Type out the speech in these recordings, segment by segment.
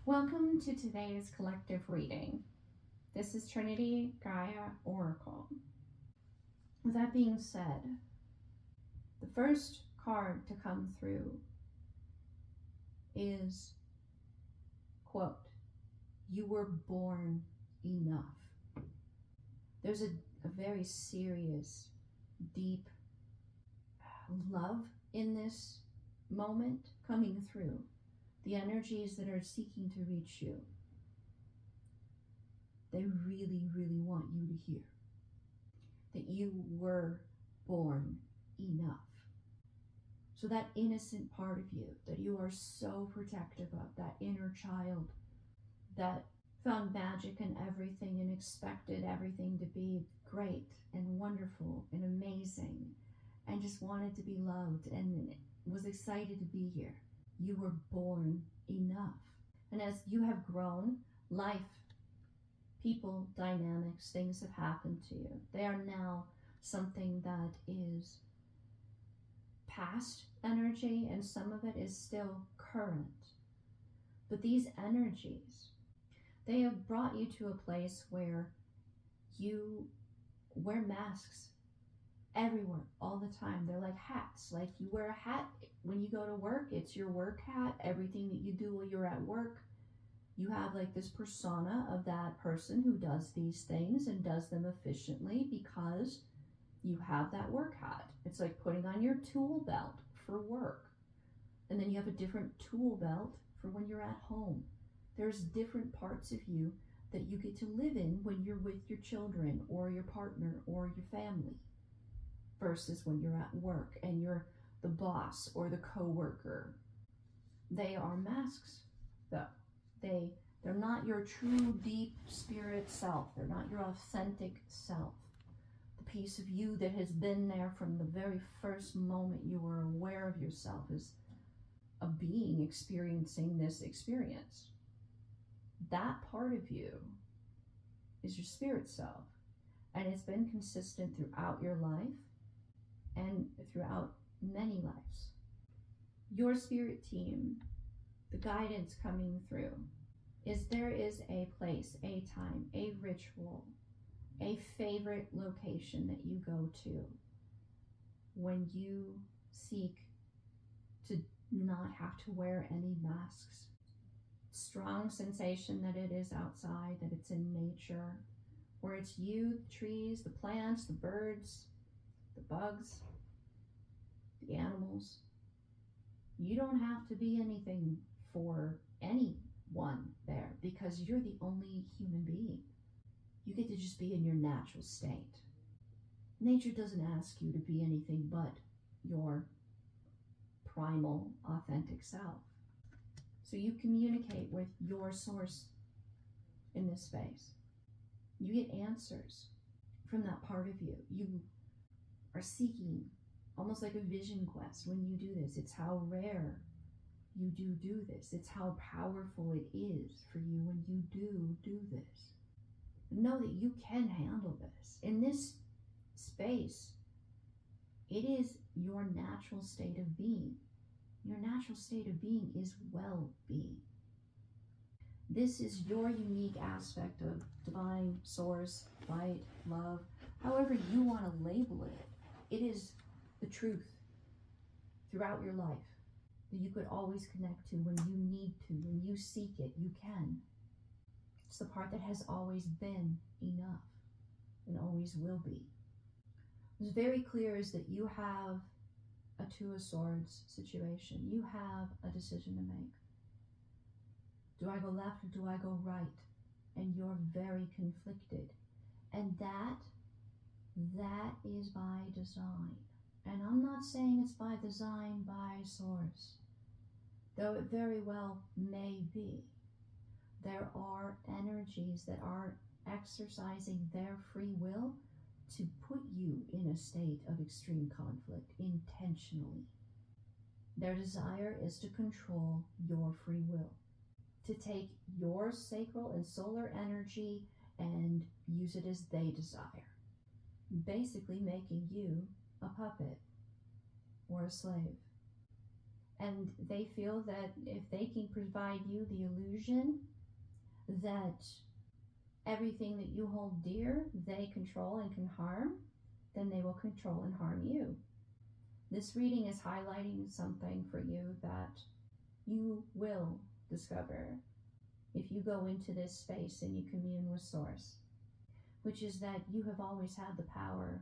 Welcome to today's collective reading. This is TrinityGaiaOracle. With that being said, the first card to come through is, quote, "You were born enough." There's a very serious, deep love in this moment coming through. The energies that are seeking to reach you, they really, really want you to hear that you were born enough. So that innocent part of you that you are so protective of, that inner child that found magic in everything and expected everything to be great and wonderful and amazing and just wanted to be loved and was excited to be here. You were born enough. And as you have grown, life, people, dynamics, things have happened to you. They are now something that is past energy, and some of it is still current. But these energies, they have brought you to a place where you wear masks everywhere, all the time. They're like hats. Like you wear a hat when you go to work, it's your work hat. Everything that you do while you're at work, you have like this persona of that person who does these things and does them efficiently because you have that work hat. It's like putting on your tool belt for work. And then you have a different tool belt for when you're at home. There's different parts of you that you get to live in when you're with your children or your partner or your family, versus when you're at work and you're the boss or the co-worker. They are masks, though. They're not your true, deep spirit self. They're not your authentic self. The piece of you that has been there from the very first moment you were aware of yourself as a being experiencing this experience. That part of you is your spirit self. And it's been consistent throughout your life and throughout many lives. Your spirit team, the guidance coming through, is there is a place, a time, a ritual, a favorite location that you go to when you seek to not have to wear any masks. Strong sensation that it is outside, that it's in nature, where it's you, the trees, the plants, the birds, the bugs, the animals. You don't have to be anything for anyone there because you're the only human being. You get to just be in your natural state. Nature doesn't ask you to be anything but your primal, authentic self. So you communicate with your source in this space. You get answers from that part of you. You are seeking almost like a vision quest when you do this. It's how rare you do this. It's how powerful it is for you when you do this. Know that you can handle this. In this space, it is your natural state of being. Your natural state of being is well-being. This is your unique aspect of divine source, light, love, however you want to label it. It is the truth throughout your life that you could always connect to when you need to. When you seek it, you can. It's the part that has always been enough and always will be. What's very clear is that you have a Two of Swords situation. You have a decision to make. Do I go left or do I go right? And you're very conflicted. And that is by design. And I'm not saying it's by design by source, though it very well may be. There are energies that are exercising their free will to put you in a state of extreme conflict intentionally. Their desire is to control your free will, to take your sacral and solar energy and use it as they desire, basically making you a puppet or a slave. And they feel that if they can provide you the illusion that everything that you hold dear, they control and can harm, then they will control and harm you. This reading is highlighting something for you that you will discover if you go into this space and you commune with Source, which is that you have always had the power,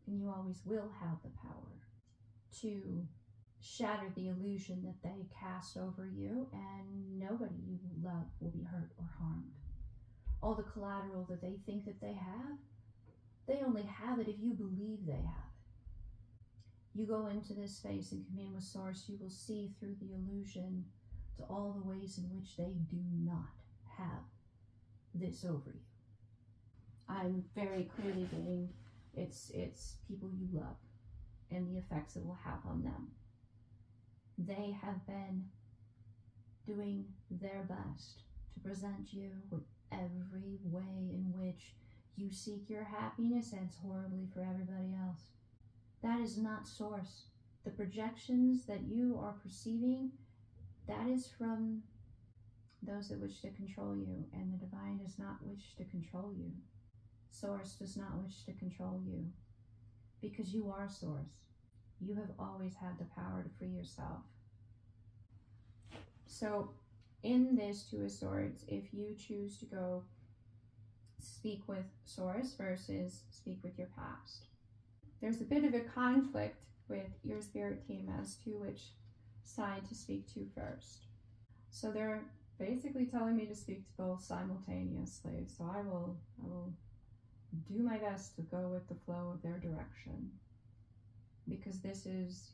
and you always will have the power to shatter the illusion that they cast over you, and nobody you love will be hurt or harmed. All the collateral that they think that they only have it if you believe they have it. You go into this space and commune with Source, you will see through the illusion to all the ways in which they do not have this over you. I'm very clearly getting it's people you love and the effects it will have on them. They have been doing their best to present you with every way in which you seek your happiness ends horribly for everybody else. That is not Source. The projections that you are perceiving, that is from those that wish to control you, and the divine does not wish to control you. Source does not wish to control you, because you are Source. You have always had the power to free yourself. So in this Two of Swords, if you choose to go speak with Source versus speak with your past, there's a bit of a conflict with your spirit team as to which side to speak to first. So they're basically telling me to speak to both simultaneously. So I will do my best to go with the flow of their direction, because this is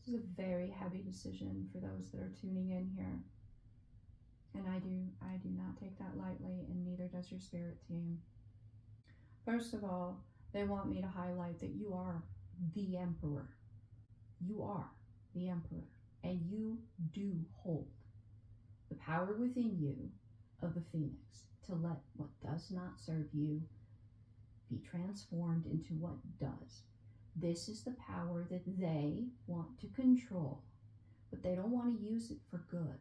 a very heavy decision for those that are tuning in here. And I do not take that lightly, and neither does your spirit team. First of all, they want me to highlight that you are the Emperor. You are the Emperor, and you do hold the power within you of the Phoenix to let what does not serve you be transformed into what does. This is the power that they want to control, but they don't want to use it for good.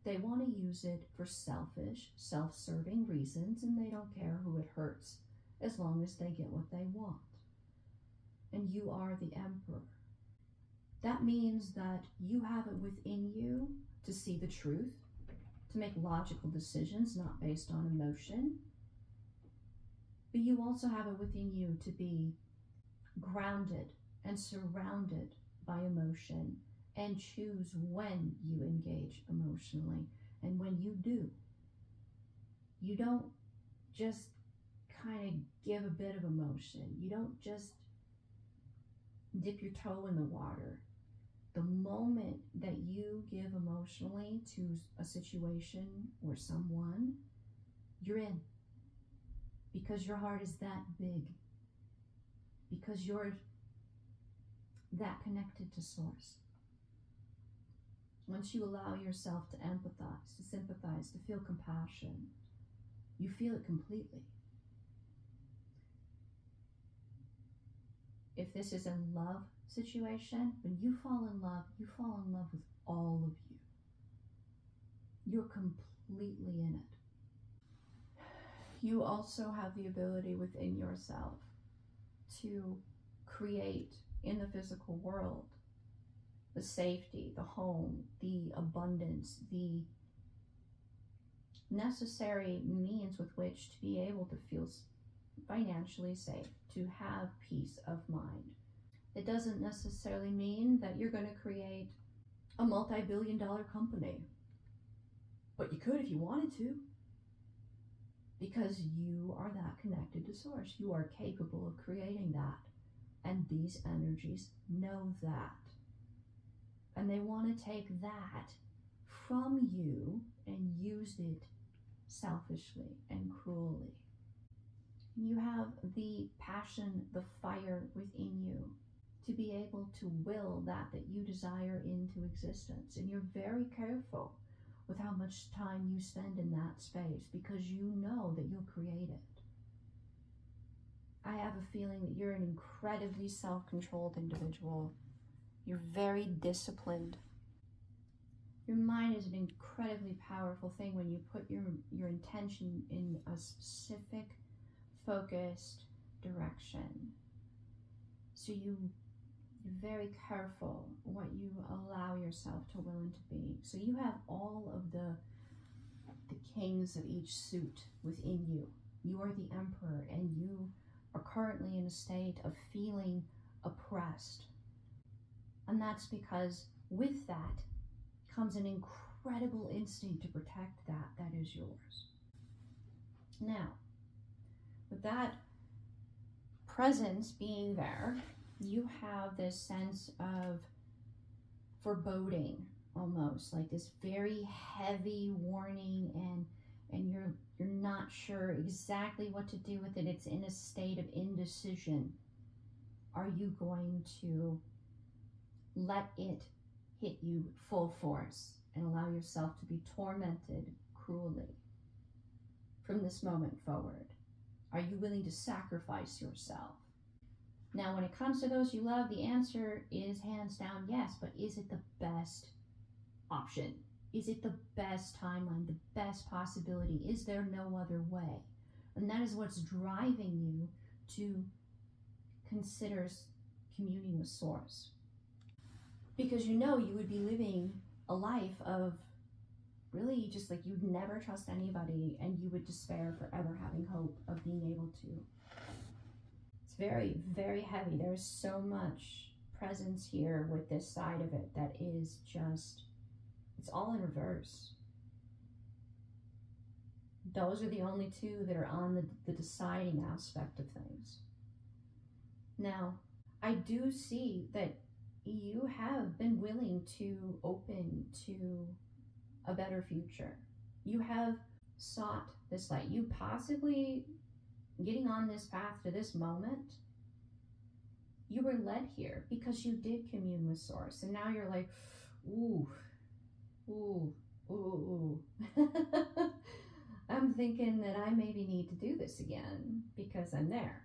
They want to use it for selfish, self-serving reasons, and they don't care who it hurts as long as they get what they want. And you are the Emperor. That means that you have it within you to see the truth, to make logical decisions not based on emotion, but you also have it within you to be grounded and surrounded by emotion and choose when you engage emotionally. And when you do, you don't just kind of give a bit of emotion. You don't just dip your toe in the water. The moment that you give emotionally to a situation or someone, you're in. Because your heart is that big. Because you're that connected to Source. Once you allow yourself to empathize, to sympathize, to feel compassion, you feel it completely. If this is a love situation, when you fall in love with all of you. You're completely in it. You also have the ability within yourself to create in the physical world the safety, the home, the abundance, the necessary means with which to be able to feel financially safe, to have peace of mind. It doesn't necessarily mean that you're going to create a multi-billion-dollar company, but you could if you wanted to, because you are that connected to Source. You are capable of creating that, and these energies know that. And they want to take that from you and use it selfishly and cruelly. You have the passion, the fire within you to be able to will that you desire into existence. And you're very careful with how much time you spend in that space, because you know that you'll create it. I have a feeling that you're an incredibly self-controlled individual. You're very disciplined. Your mind is an incredibly powerful thing when you put your intention in a specific, focused direction. So you're very careful what you allow yourself to will and to be. So you have all of the kings of each suit within you. You are the emperor, and you are currently in a state of feeling oppressed. And that's because with that comes an incredible instinct to protect that is yours. Now, with that presence being there, you have this sense of foreboding, almost like this very heavy warning, and you're not sure exactly what to do with it. It's in a state of indecision. Are you going to let it hit you full force and allow yourself to be tormented cruelly from this moment forward? Are you willing to sacrifice yourself? Now, when it comes to those you love, the answer is hands down yes, but is it the best option? Is it the best timeline, the best possibility? Is there no other way? And that is what's driving you to consider communing with Source. Because you know you would be living a life of really just like you'd never trust anybody, and you would despair for ever having hope of being able to. It's very, very heavy. There's so much presence here with this side of it that is just, it's all in reverse. Those are the only two that are on the deciding aspect of things. Now, I do see that you have been willing to open to a better future. You have sought this light. You possibly, getting on this path to this moment, you were led here because you did commune with Source. And now you're like, ooh, ooh, ooh, ooh. I'm thinking that I maybe need to do this again because I'm there.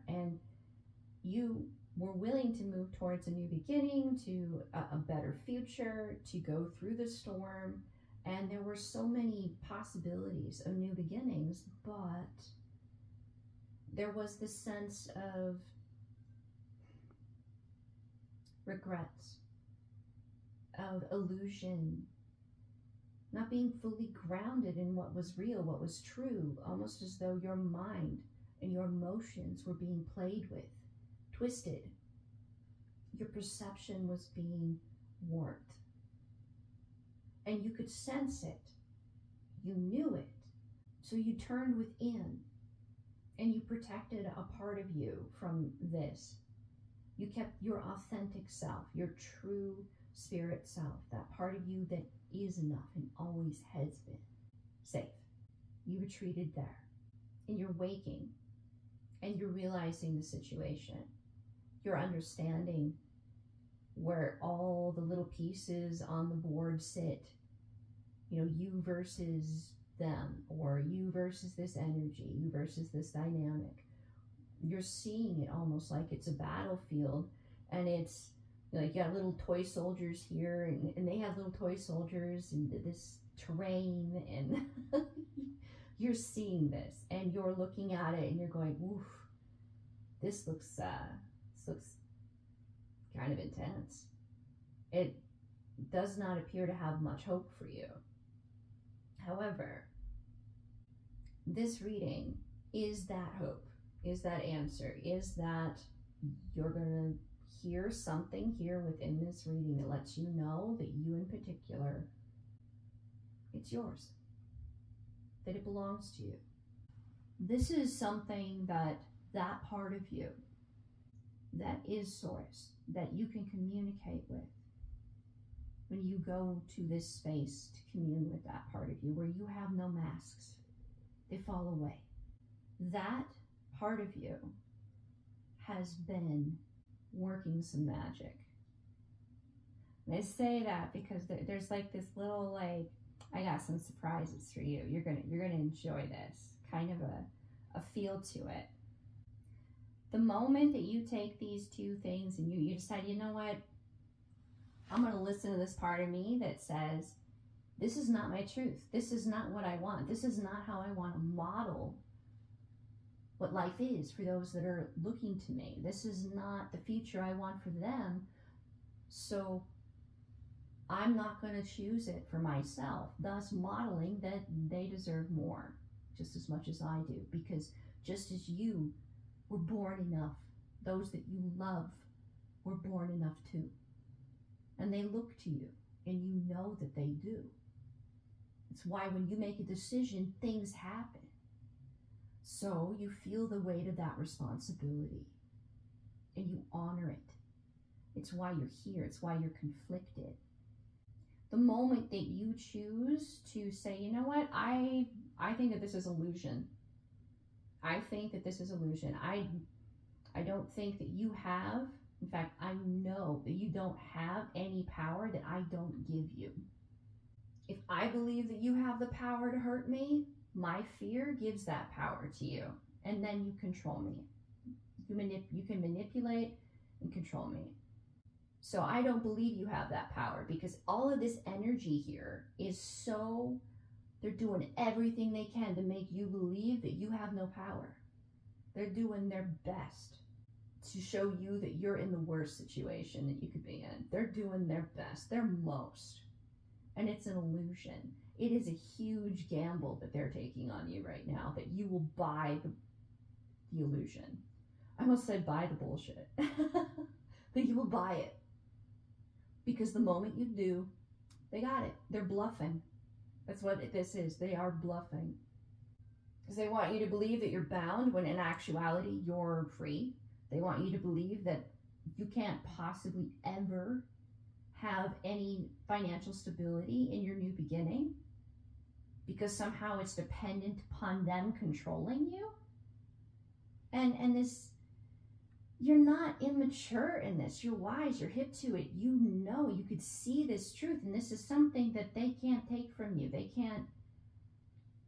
And you were willing to move towards a new beginning, to a better future, to go through the storm. And there were so many possibilities of new beginnings, but there was this sense of regrets, of illusion, not being fully grounded in what was real, what was true, almost as though your mind and your emotions were being played with, twisted. Your perception was being warped. And you could sense it. You knew it. So you turned within and you protected a part of you from this. You kept your authentic self, your true spirit self, that part of you that is enough and always has been safe. You retreated there, and you're waking, and you're realizing the situation. You're understanding where all the little pieces on the board sit. You know, you versus them, or you versus this energy, you versus this dynamic. You're seeing it almost like it's a battlefield, and it's like you got little toy soldiers here, and they have little toy soldiers in this terrain, and you're seeing this, and you're looking at it, and you're going, oof, this looks kind of intense. It does not appear to have much hope for you. However, this reading is that hope, is that answer, is that you're going to hear something here within this reading that lets you know that you in particular, it's yours, that it belongs to you. This is something that part of you that is Source, that you can communicate with when you go to this space to commune with that part of you, where you have no masks. They fall away. That part of you has been working some magic. And I say that because there's like this little, like, I got some surprises for you. You're gonna enjoy this, kind of a feel to it. The moment that you take these two things and you decide, you know what, I'm going to listen to this part of me that says, this is not my truth. This is not what I want. This is not how I want to model what life is for those that are looking to me. This is not the future I want for them. So I'm not going to choose it for myself, thus modeling that they deserve more just as much as I do. Because just as you were born enough, those that you love were born enough too. And they look to you, and you know that they do. It's why when you make a decision, things happen. So you feel the weight of that responsibility, and you honor it. It's why you're here. It's why you're conflicted. The moment that you choose to say, you know what, I think that this is illusion. I think that this is illusion. I don't think that you have, in fact, I know that you don't have any power that I don't give you. If I believe that you have the power to hurt me, my fear gives that power to you. And then you control me. You can manipulate and control me. So I don't believe you have that power, because all of this energy here is so, they're doing everything they can to make you believe that you have no power. They're doing their best to show you that you're in the worst situation that you could be in. They're doing their best, their most. And it's an illusion. It is a huge gamble that they're taking on you right now, that you will buy the illusion. I almost said buy the bullshit. That you will buy it. Because the moment you do, they got it. They're bluffing. That's what this is. They are bluffing. Because they want you to believe that you're bound when in actuality you're free. They want you to believe that you can't possibly ever have any financial stability in your new beginning, because somehow it's dependent upon them controlling you. And this, you're not immature in this. You're wise. You're hip to it. You know, you could see this truth, and this is something that they can't take from you. They can't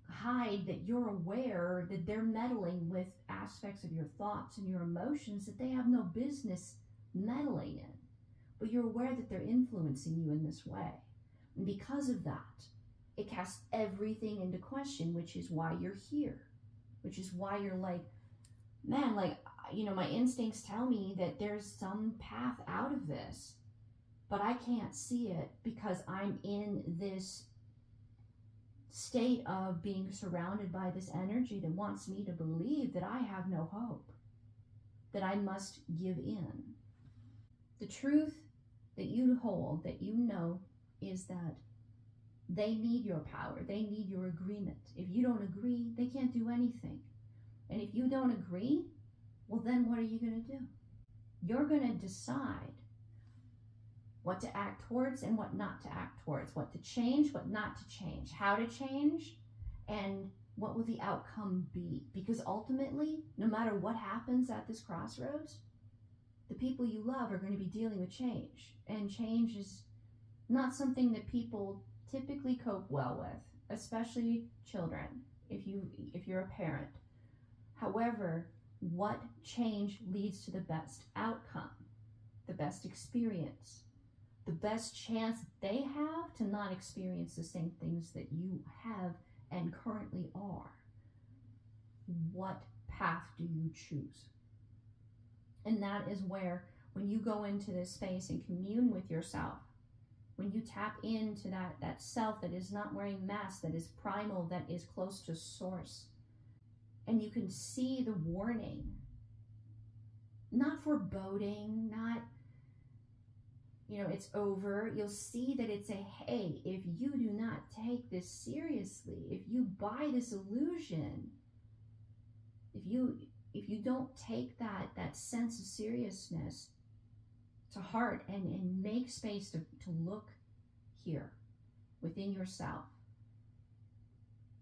hide that you're aware that they're meddling with aspects of your thoughts and your emotions that they have no business meddling in. But you're aware that they're influencing you in this way. And because of that, it casts everything into question, which is why you're here. Which is why you're like, man, like, you know, my instincts tell me that there's some path out of this, but I can't see it because I'm in this state of being surrounded by this energy that wants me to believe that I have no hope, that I must give in. The truth that you hold, that you know, is that they need your power. They need your agreement. If you don't agree, they can't do anything. And if you don't agree, well, then what are you going to do? You're going to decide what to act towards and what not to act towards, what to change, what not to change, how to change, and what will the outcome be. Because ultimately, no matter what happens at this crossroads, the people you love are going to be dealing with change. And change is not something that people typically cope well with, especially children, if you're a parent. However, what change leads to the best outcome, the best experience, the best chance they have to not experience the same things that you have and currently are? What path do you choose? And that is where, when you go into this space and commune with yourself, when you tap into that self that is not wearing masks, that is primal, that is close to source, and you can see the warning, not foreboding, not, you know, it's over. You'll see that it's a, hey, if you do not take this seriously, if you buy this illusion, if you don't take that sense of seriousness to heart and make space to look here within yourself,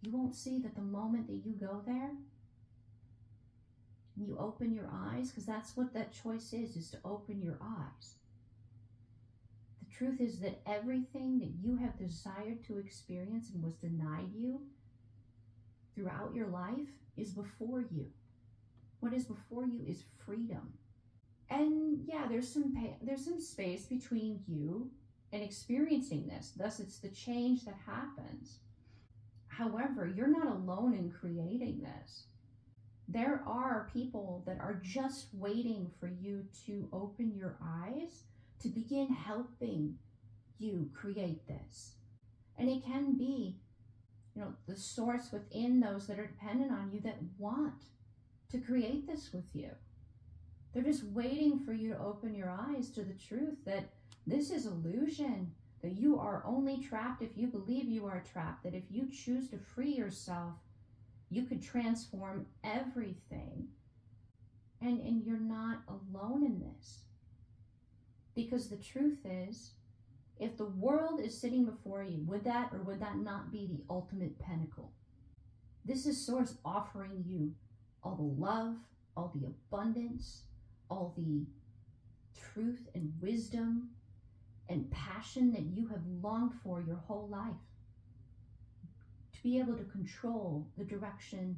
you won't see that the moment that you go there and you open your eyes, because that's what that choice is to open your eyes. The truth is that everything that you have desired to experience and was denied you throughout your life is before you. What is before you is freedom. And yeah, there's some space between you and experiencing this. Thus, it's the change that happens. However, you're not alone in creating this. There are people that are just waiting for you to open your eyes to begin helping you create this. And it can be, the source within those that are dependent on you that want to create this with you. They're just waiting for you to open your eyes to the truth that this is illusion, that you are only trapped if you believe you are trapped, that if you choose to free yourself, you could transform everything. And you're not alone in this. Because the truth is, if the world is sitting before you, would that or would that not be the ultimate pinnacle? This is Source offering you all the love, all the abundance, all the truth and wisdom and passion that you have longed for your whole life. To be able to control the direction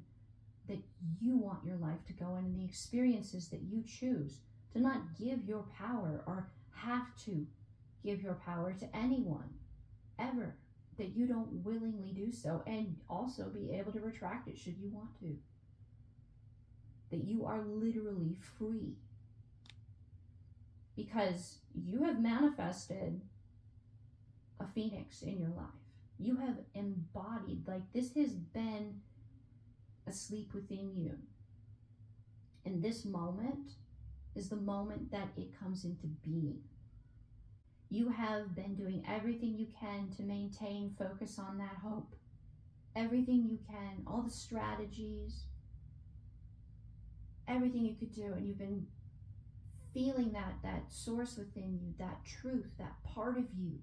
that you want your life to go in and the experiences that you choose. To not give your power or have to give your power to anyone ever, that you don't willingly do so, and also be able to retract it should you want to. That you are literally free. Because you have manifested a phoenix in your life. You have embodied, like this has been asleep within you. And this moment is the moment that it comes into being. You have been doing everything you can to maintain focus on that hope. Everything you can, all the strategies, everything you could do, and you've been feeling that source within you, that truth, that part of you,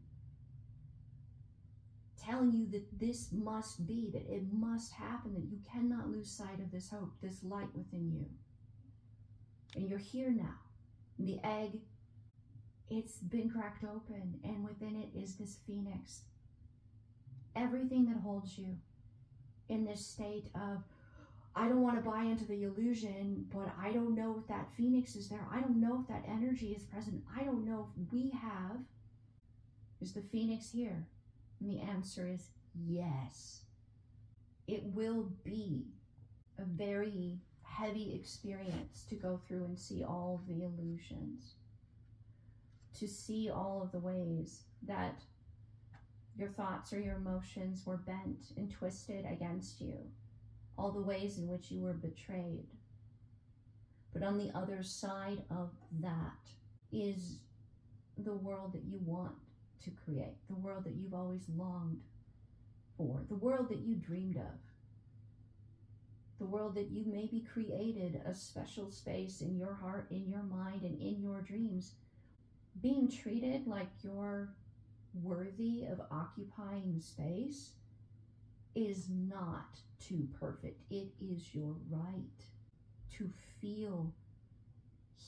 telling you that this must be, that it must happen, that you cannot lose sight of this hope, this light within you. And you're here now. And the egg, it's been cracked open, and within it is this phoenix. Everything that holds you in this state of, I don't want to buy into the illusion, but I don't know if that phoenix is there. I don't know if that energy is present. I don't know if we have. Is the phoenix here? And the answer is yes. It will be a very heavy experience to go through and see all of the illusions. To see all of the ways that your thoughts or your emotions were bent and twisted against you. All the ways in which you were betrayed. But on the other side of that is the world that you want to create, the world that you've always longed for, the world that you dreamed of, the world that you maybe created a special space in your heart, in your mind, and in your dreams. Being treated like you're worthy of occupying space is not too perfect. It is your right to feel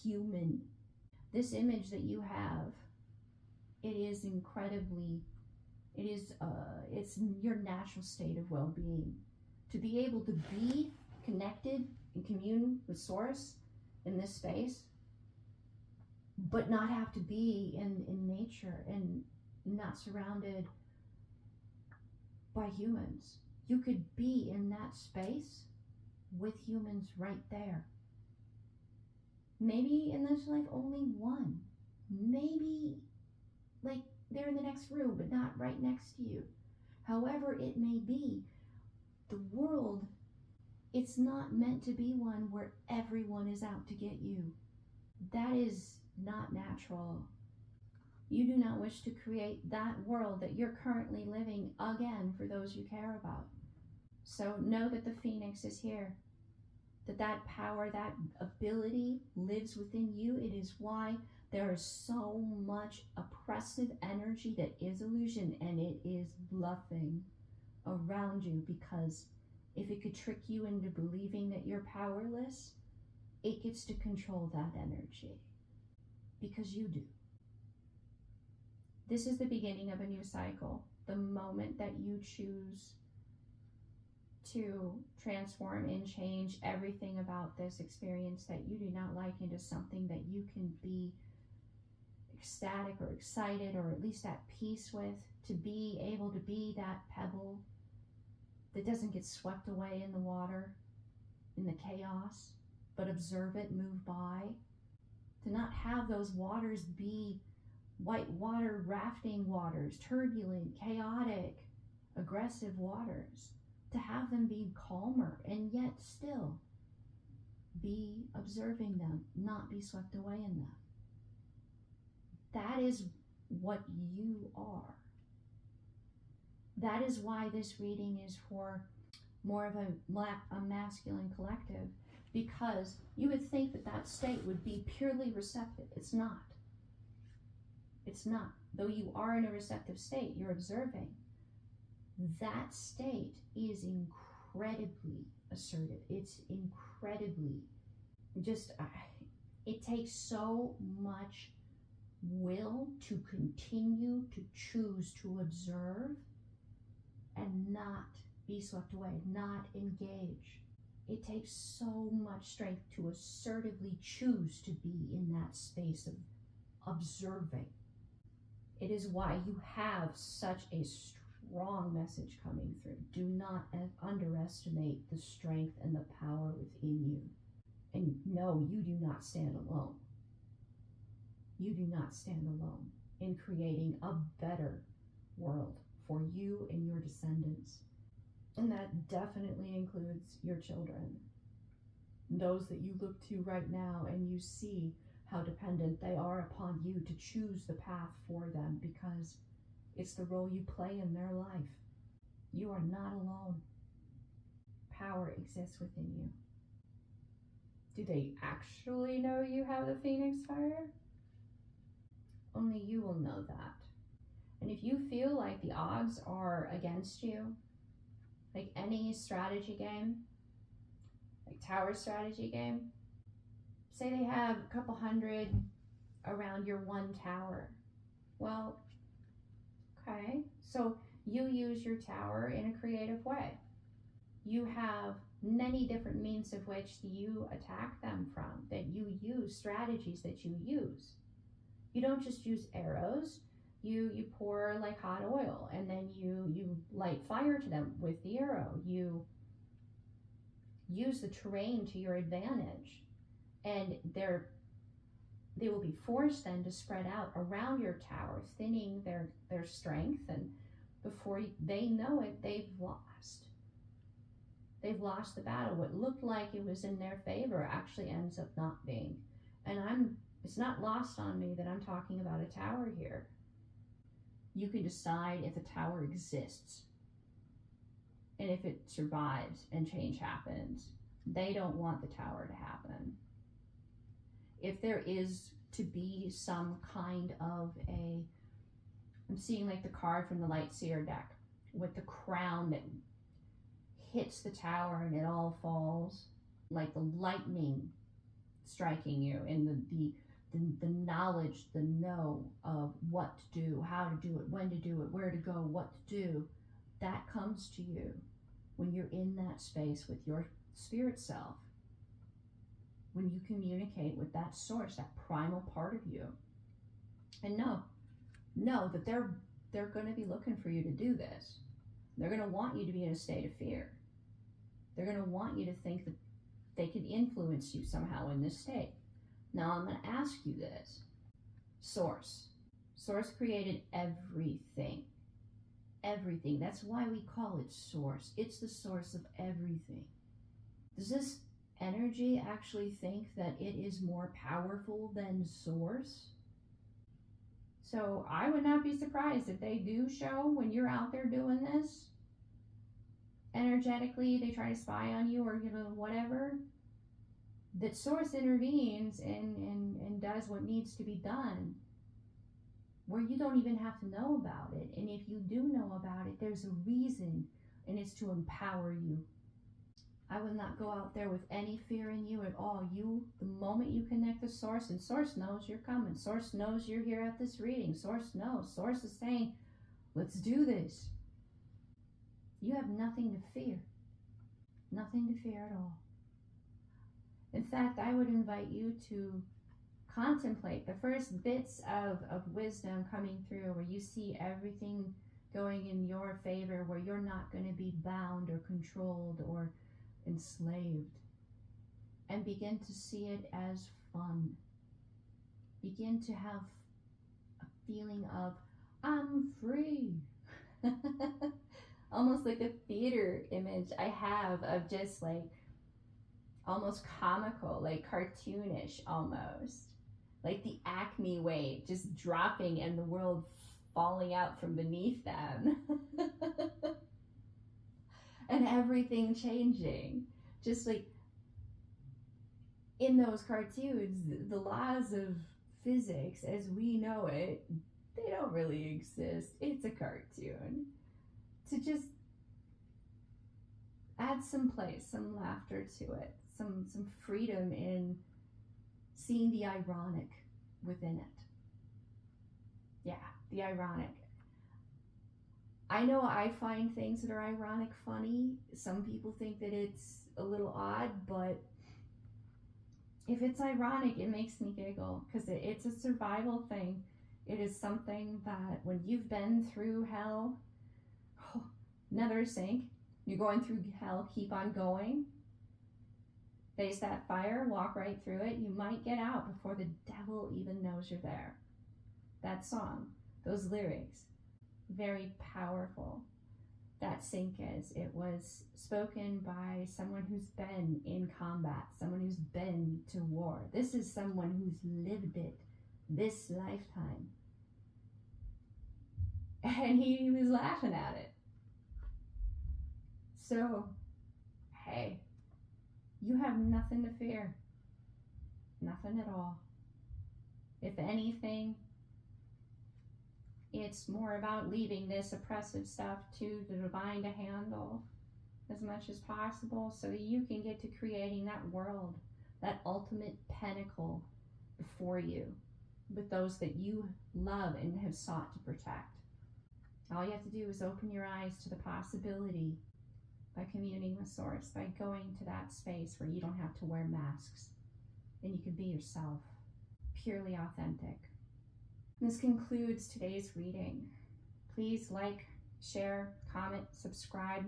human. This image that you have, it is incredibly, it's your natural state of well-being. To be able to be connected and commune with Source in this space, but not have to be in nature and not surrounded by humans. You could be in that space with humans right there. Maybe in this life only one. Maybe like they're in the next room but not right next to you. However it may be, the world, it's not meant to be one where everyone is out to get you. That is not natural. You do not wish to create that world that you're currently living again for those you care about. So know that the phoenix is here. That power, that ability lives within you. It is why there is so much oppressive energy that is illusion, and it is bluffing around you, because if it could trick you into believing that you're powerless, it gets to control that energy because you do. This is the beginning of a new cycle. The moment that you choose to transform and change everything about this experience that you do not like into something that you can be ecstatic or excited or at least at peace with, to be able to be that pebble that doesn't get swept away in the water, in the chaos, but observe it move by. To not have those waters be white water rafting waters, turbulent, chaotic, aggressive waters. To have them be calmer and yet still be observing them, not be swept away in them. That is what you are. That is why this reading is for more of a masculine collective, because you would think that that state would be purely receptive. It's not. It's not. Though you are in a receptive state, you're observing. That state is incredibly assertive. It's incredibly it takes so much will to continue to choose to observe and not be swept away, not engage. It takes so much strength to assertively choose to be in that space of observing. It is why you have such a strong message coming through. Do not underestimate the strength and the power within you. And no, you do not stand alone. You do not stand alone in creating a better world for you and your descendants. And that definitely includes your children. Those that you look to right now and you see how dependent they are upon you to choose the path for them, because it's the role you play in their life. You are not alone. Power exists within you. Do they actually know you have the Phoenix fire? Only you will know that. And if you feel like the odds are against you, like any strategy game, like tower strategy game, say they have a couple hundred around your one tower. Well, okay, so you use your tower in a creative way. You have many different means of which you attack them from, that you use, strategies that you use. You don't just use arrows. You pour like hot oil, and then you light fire to them with the arrow. You use the terrain to your advantage, and they will be forced then to spread out around your tower, thinning their strength, and before they know it, they've lost. They've lost the battle. What looked like it was in their favor actually ends up not being. And it's not lost on me that I'm talking about a tower here. You can decide if the tower exists and if it survives and change happens. They don't want the tower to happen. If there is to be some kind of I'm seeing like the card from the Lightseer deck with the crown that hits the tower and it all falls, like the lightning striking you, and the knowledge, the know of what to do, how to do it, when to do it, where to go, what to do, that comes to you when you're in that space with your spirit self, when you communicate with that source, that primal part of you. And know that they're going to be looking for you to do this. They're going to want you to be in a state of fear. They're going to want you to think that they can influence you somehow in this state. Now I'm going to ask you this. Source created everything. Everything. That's why we call it source. It's the source of everything. Does this energy actually think that it is more powerful than source? So I would not be surprised if they do show when you're out there doing this. Energetically, they try to spy on you or whatever. That source intervenes and does what needs to be done, where you don't even have to know about it. And if you do know about it, there's a reason, and it's to empower you. I would not go out there with any fear in you at all. The moment you connect the source, and source knows you're coming. Source knows you're here at this reading. Source knows. Source is saying, let's do this. You have nothing to fear. Nothing to fear at all. In fact, I would invite you to contemplate the first bits of wisdom coming through, where you see everything going in your favor, where you're not going to be bound or controlled or enslaved. And begin to see it as fun. Begin to have a feeling of, I'm free. Almost like a theater image I have of just like almost comical, like cartoonish almost. Like the Acme weight just dropping and the world falling out from beneath them. And everything changing. Just like in those cartoons, the laws of physics as we know it, they don't really exist. It's a cartoon. To just add some play, some laughter to it, some freedom in seeing the ironic within it. Yeah, the ironic. I know I find things that are ironic funny. Some people think that it's a little odd, but if it's ironic, it makes me giggle because it's a survival thing. It is something that when you've been through hell, never sink. You're going through hell, keep on going. Face that fire, walk right through it. You might get out before the devil even knows you're there. That song, those lyrics, very powerful. That sync is. It was spoken by someone who's been in combat, someone who's been to war. This is someone who's lived it this lifetime. And he was laughing at it. So, hey, you have nothing to fear. Nothing at all. If anything, it's more about leaving this oppressive stuff to the divine to handle as much as possible so that you can get to creating that world, that ultimate pinnacle before you with those that you love and have sought to protect. All you have to do is open your eyes to the possibility by communing with Source, by going to that space where you don't have to wear masks and you can be yourself, purely authentic. This concludes today's reading. Please like, share, comment, subscribe.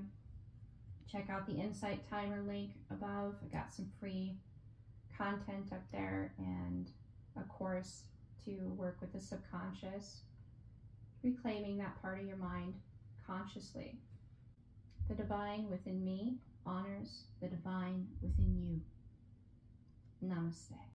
Check out the Insight Timer link above. I got some free content up there and a course to work with the subconscious, reclaiming that part of your mind consciously. The divine within me honors the divine within you. Namaste.